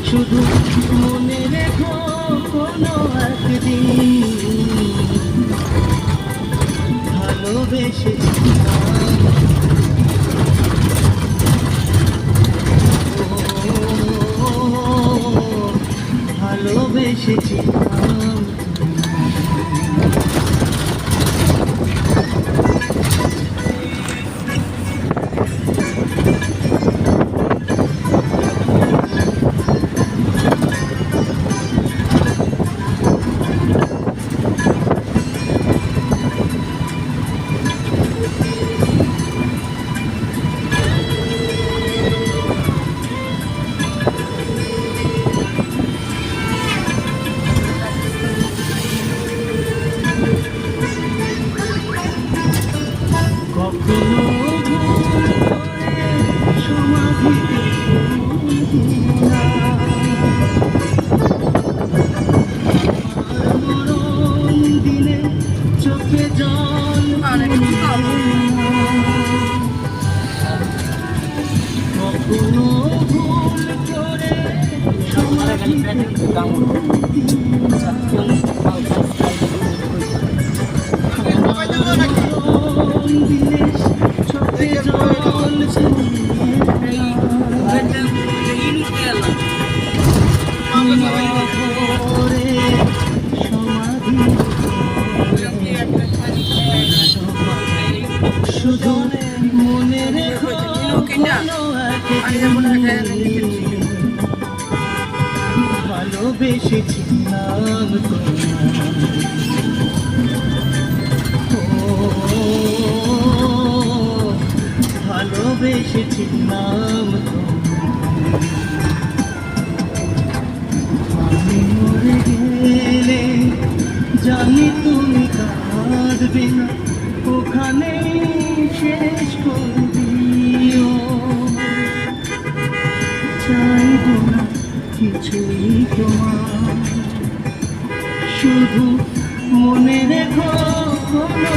শুধু মনে রেখো কোনো একদিন ভালোবেসেছিলাম, ভালোবেসেছিলাম। চোখে জল কখনো ভুল করে চোখে জল শুধু মনে রেখো ভালোবেসেছিলাম ভালোবেসেছিলাম আমি মরে গেলে জানি তুমি কাঁদবে না, ওখানে শেষ করে দিও। চাইব না কিছুই তোমার, শুধু মনে রেখো কোনো